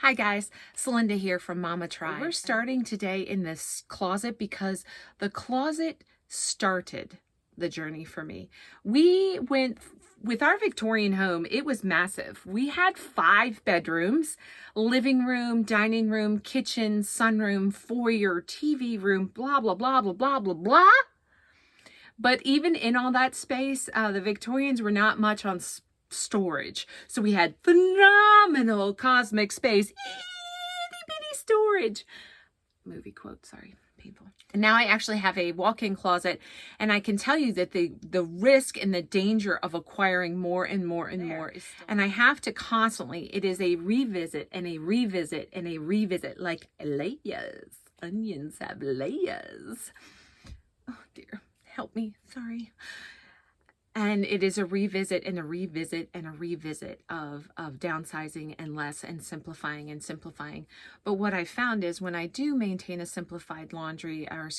Hi guys, Celinda here from Mama Tribe. We're starting today in this closet because the closet started the journey for me. We went with our Victorian home, it was massive. We had 5 bedrooms, living room, dining room, kitchen, sunroom, foyer, TV room, blah, blah, blah, blah, blah, blah, blah. But even in all that space, the Victorians were not much on storage. So we had phenomenal cosmic space, itty bitty storage. Movie quote, sorry, painful. And now I actually have a walk-in closet, and I can tell you that the risk and the danger of acquiring more and more and more is still, and I have to constantly, it is a revisit and a revisit and a revisit, like layers. Onions have layers. Oh dear, help me, sorry. And it is a revisit and a revisit and a revisit of downsizing and less and simplifying and simplifying. But what I found is when I do maintain a simplified laundry, or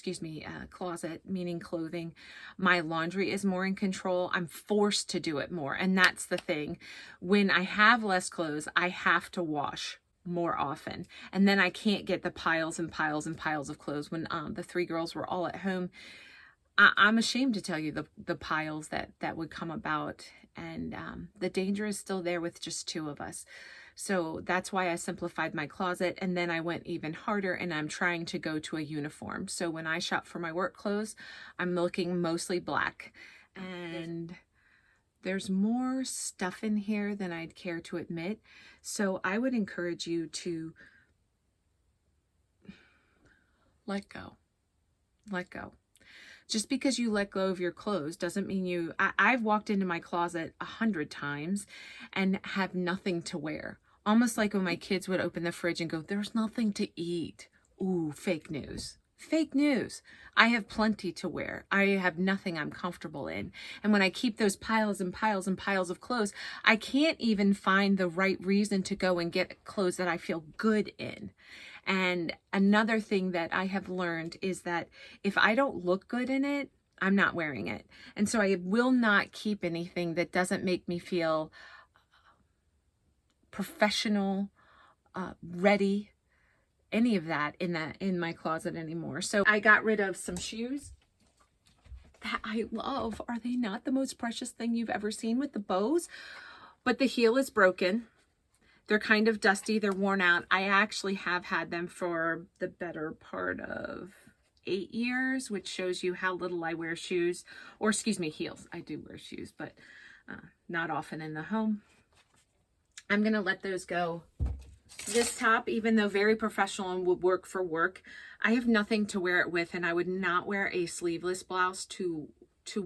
closet, meaning clothing, my laundry is more in control. I'm forced to do it more. And that's the thing. When I have less clothes, I have to wash more often. And then I can't get the piles and piles and piles of clothes. When the 3 girls were all at home, I'm ashamed to tell you the piles that would come about, and the danger is still there with just 2 of us. So that's why I simplified my closet, and then I went even harder, and I'm trying to go to a uniform. So when I shop for my work clothes, I'm looking mostly black, and there's more stuff in here than I'd care to admit. So I would encourage you to let go. Let go. Just because you let go of your clothes doesn't mean I've walked into my closet 100 times and have nothing to wear. Almost like when my kids would open the fridge and go, there's nothing to eat. Ooh, fake news. Fake news. I have plenty to wear. I have nothing I'm comfortable in. And when I keep those piles and piles and piles of clothes, I can't even find the right reason to go and get clothes that I feel good in. And another thing that I have learned is that if I don't look good in it, I'm not wearing it. And so I will not keep anything that doesn't make me feel professional, ready, any of that in my closet anymore. So I got rid of some shoes that I love. Are they not the most precious thing you've ever seen with the bows? But the heel is broken. They're kind of dusty. They're worn out. I actually have had them for the better part of 8 years, which shows you how little I wear shoes, or heels. I do wear shoes, but not often in the home. I'm going to let those go. This top, even though very professional and would work for work, I have nothing to wear it with, and I would not wear a sleeveless blouse to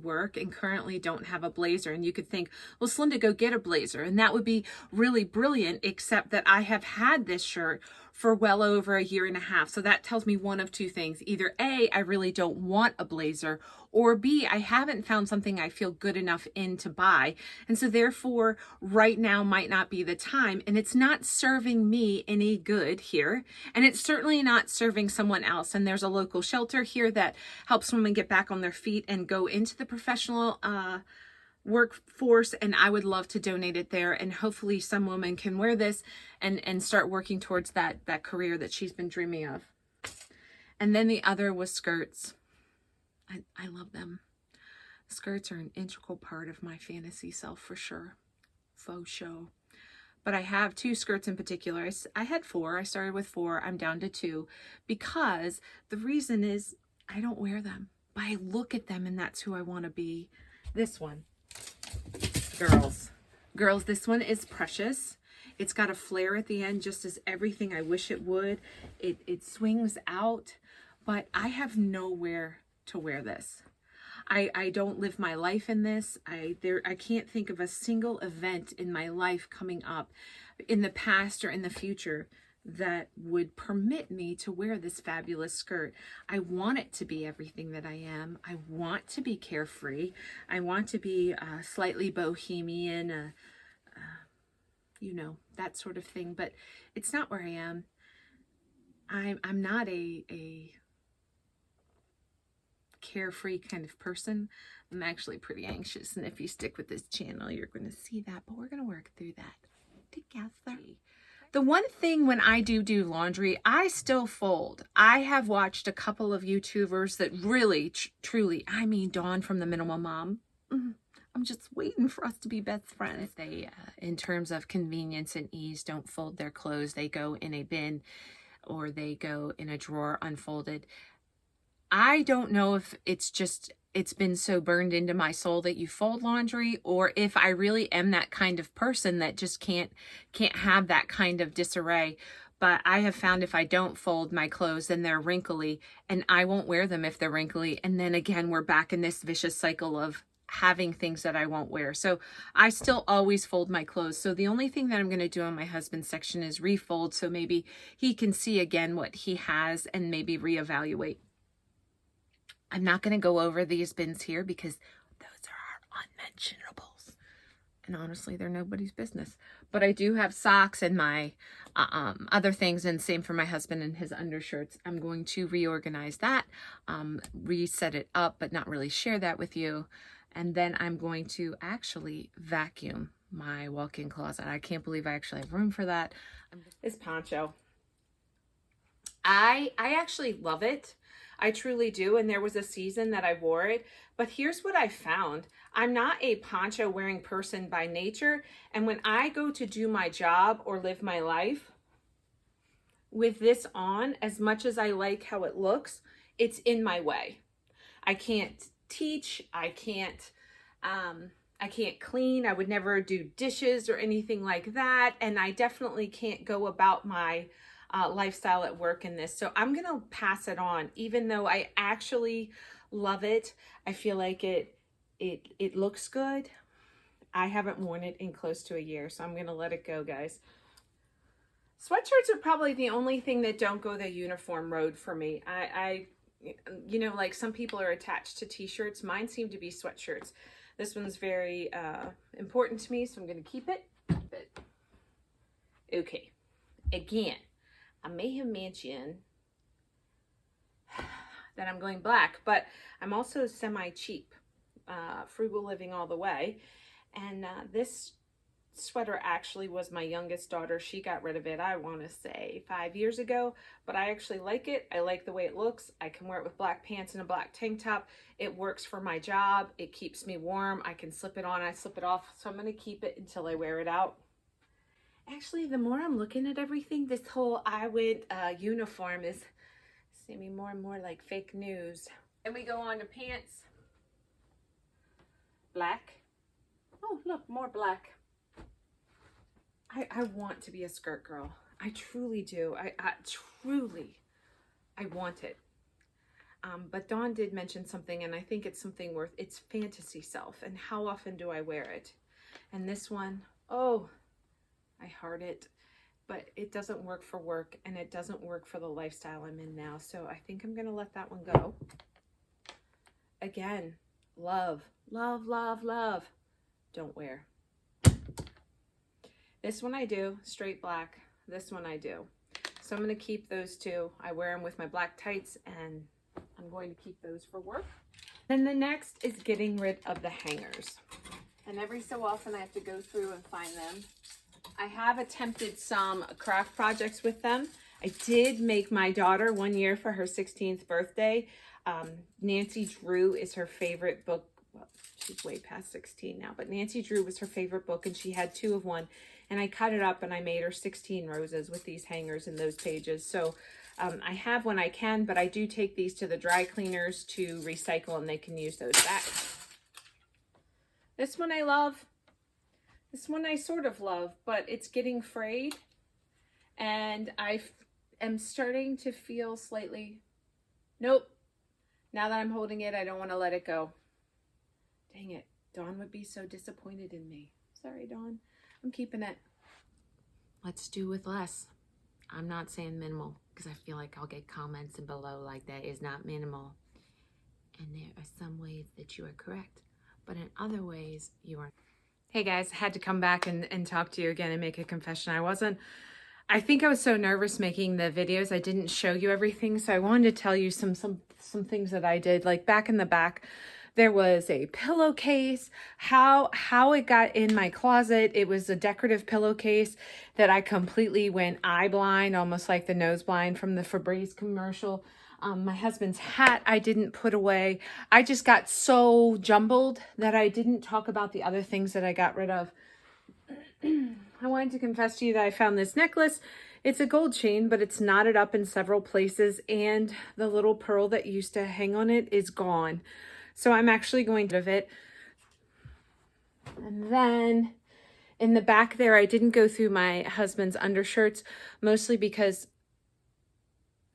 work, and currently don't have a blazer. And you could think, well, Celinda, go get a blazer, and that would be really brilliant, except that I have had this shirt for well over 1.5 years. So that tells me one of 2 things. Either A, I really don't want a blazer, or B, I haven't found something I feel good enough in to buy. And so therefore, right now might not be the time, and it's not serving me any good here. And it's certainly not serving someone else. And there's a local shelter here that helps women get back on their feet and go into the professional workforce, and I would love to donate it there, and hopefully some woman can wear this and start working towards that career that she's been dreaming of. And then the other was skirts. I love them. Skirts are an integral part of my fantasy self for sure. Faux show. But I have 2 skirts in particular. I had 4. I started with 4. I'm down to 2 because the reason is I don't wear them, but I look at them and that's who I want to be. This one. Girls, this one is precious. It's got a flare at the end, just as everything I wish it would. It swings out, but I have nowhere to wear this. I don't live my life in this. I can't think of a single event in my life coming up in the past or in the future that would permit me to wear this fabulous skirt. I want it to be everything that I am. I want to be carefree. I want to be slightly bohemian, that sort of thing. But it's not where I am. I'm not a carefree kind of person. I'm actually pretty anxious, and if you stick with this channel, you're going to see that, but we're going to work through that together. The one thing when I do laundry, I still fold. I have watched a couple of YouTubers that really, truly, I mean, Dawn from The Minimal Mom. I'm just waiting for us to be best friends. They, in terms of convenience and ease, don't fold their clothes. They go in a bin or they go in a drawer unfolded. I don't know if it's been so burned into my soul that you fold laundry, or if I really am that kind of person that just can't have that kind of disarray. But I have found if I don't fold my clothes, then they're wrinkly, and I won't wear them if they're wrinkly. And then again, we're back in this vicious cycle of having things that I won't wear. So I still always fold my clothes. So the only thing that I'm going to do on my husband's section is refold, so maybe he can see again what he has and maybe reevaluate. I'm not going to go over these bins here because those are our unmentionables. And honestly, they're nobody's business. But I do have socks and my other things, and same for my husband and his undershirts. I'm going to reorganize that, reset it up, but not really share that with you. And then I'm going to actually vacuum my walk-in closet. I can't believe I actually have room for that. This poncho. I actually love it. I truly do, and there was a season that I wore it, but here's what I found. I'm not a poncho wearing person by nature, and when I go to do my job or live my life with this on, as much as I like how it looks, it's in my way. I can't teach, I can't clean, I would never do dishes or anything like that, and I definitely can't go about my lifestyle at work in this. So I'm going to pass it on, even though I actually love it. I feel like it looks good. I haven't worn it in close to a year, so I'm going to let it go, guys. Sweatshirts are probably the only thing that don't go the uniform road for me. You know, like some people are attached to t-shirts. Mine seem to be sweatshirts. This one's very important to me, so I'm going to keep it. But, okay, again, I may have mentioned that I'm going black, but I'm also semi-cheap, frugal living all the way. And this sweater actually was my youngest daughter. She got rid of it, I want to say 5 years ago, but I actually like it. I like the way it looks. I can wear it with black pants and a black tank top. It works for my job. It keeps me warm. I can slip it on, I slip it off. So I'm going to keep it until I wear it out. Actually, the more I'm looking at everything, this whole I went uniform is seeming more and more like fake news. And we go on to pants. Black. Oh, look, more black. I want to be a skirt girl. I truly do. I want it. But Dawn did mention something, and I think it's something worth, it's fantasy self. And how often do I wear it? And this one, oh, I heart it, but it doesn't work for work, and it doesn't work for the lifestyle I'm in now. So I think I'm going to let that one go. Again, love, love, love, love. Don't wear. This one I do, straight black. This one I do. So I'm going to keep those two. I wear them with my black tights, and I'm going to keep those for work. Then the next is getting rid of the hangers. And every so often I have to go through and find them. I have attempted some craft projects with them. I did make my daughter one year for her 16th birthday. Nancy Drew is her favorite book. Well, she's way past 16 now, but Nancy Drew was her favorite book, and she had 2 of one. And I cut it up and I made her 16 roses with these hangers and those pages. So I have when I can, but I do take these to the dry cleaners to recycle, and they can use those back. This one I love. This one I sort of love, but it's getting frayed, and I am starting to feel slightly, nope. Now that I'm holding it, I don't want to let it go. Dang it. Dawn would be so disappointed in me. Sorry, Dawn. I'm keeping it. Let's do with less. I'm not saying minimal because I feel like I'll get comments and below like that is not minimal. And there are some ways that you are correct, but in other ways you are. Hey guys, I had to come back and talk to you again and make a confession. I think I was so nervous making the videos, I didn't show you everything. So I wanted to tell you some things that I did. Like back in the back, There was a pillowcase. How it got in my closet, it was a decorative pillowcase that I completely went eye blind, almost like the nose blind from the Febreze commercial. My husband's hat I didn't put away. I just got so jumbled that I didn't talk about the other things that I got rid of. I wanted to confess to you that I found this necklace. It's a gold chain, but it's knotted up in several places, and the little pearl that used to hang on it is gone. So I'm actually going to have it. And then in the back there, I didn't go through my husband's undershirts, mostly because,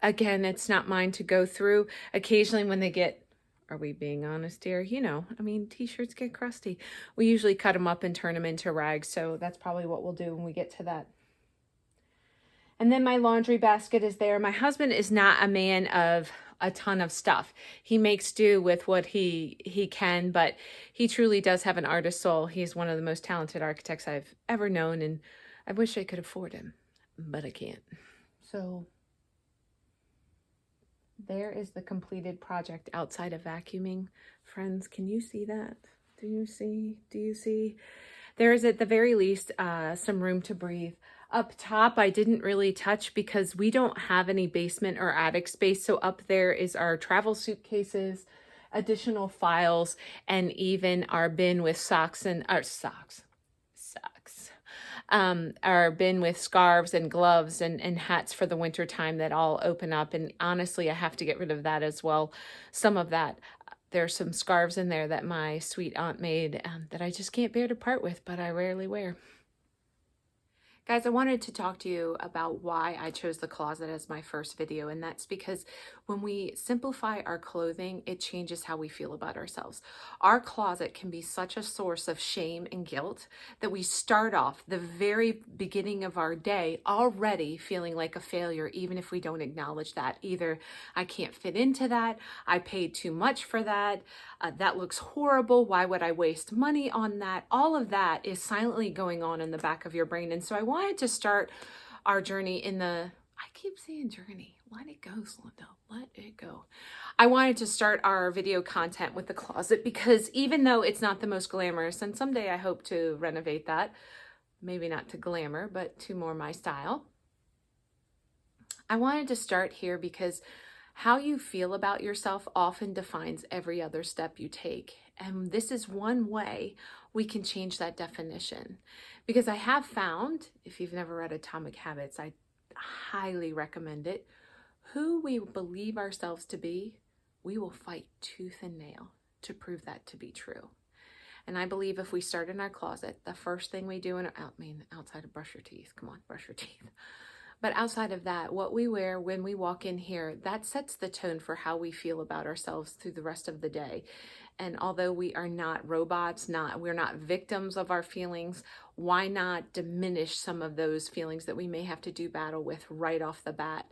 again, it's not mine to go through. Occasionally when they get, are we being honest here? You know, I mean, t-shirts get crusty. We usually cut them up and turn them into rags. So that's probably what we'll do when we get to that. And then my laundry basket is there. My husband is not a man of a ton of stuff. He makes do with what he can, but he truly does have an artist soul. He's one of the most talented architects I've ever known, and I wish I could afford him, but I can't. So there is the completed project outside of vacuuming. Friends, can you see that? Do you see? There is at the very least some room to breathe. Up top, I didn't really touch because we don't have any basement or attic space. So up there is our travel suitcases, additional files, and even our bin with our bin with scarves and gloves and hats for the winter time that all open up. And honestly, I have to get rid of that as well. Some of that. There's some scarves in there that my sweet aunt made that I just can't bear to part with, but I rarely wear. Guys, I wanted to talk to you about why I chose the closet as my first video, and that's because when we simplify our clothing, it changes how we feel about ourselves. Our closet can be such a source of shame and guilt that we start off the very beginning of our day already feeling like a failure, even if we don't acknowledge that. Either I can't fit into that, I paid too much for that, that looks horrible, why would I waste money on that? All of that is silently going on in the back of your brain. And so I wanted to start our journey in the, I keep saying journey, let it go, Slunda, let it go. I wanted to start our video content with the closet because even though it's not the most glamorous, and someday I hope to renovate that, maybe not to glamour, but to more my style. I wanted to start here because how you feel about yourself often defines every other step you take. And this is one way we can change that definition. Because I have found, if you've never read Atomic Habits, I highly recommend it. Who we believe ourselves to be, we will fight tooth and nail to prove that to be true. And I believe if we start in our closet, the first thing we do, outside of brush your teeth, come on, brush your teeth. But outside of that, what we wear when we walk in here, that sets the tone for how we feel about ourselves through the rest of the day. And although we are not robots, we're not victims of our feelings, why not diminish some of those feelings that we may have to do battle with right off the bat?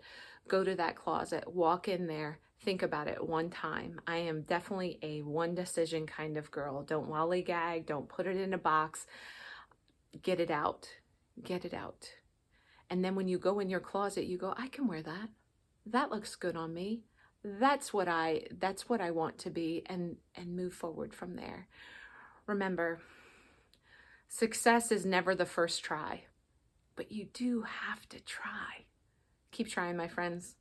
Go to that closet, walk in there, think about it one time. I am definitely a one decision kind of girl. Don't lollygag, don't put it in a box. Get it out, get it out. And then when you go in your closet, you go, I can wear that. That looks good on me. That's what I want to be, and move forward from there. Remember, success is never the first try, but you do have to try. Keep trying, my friends.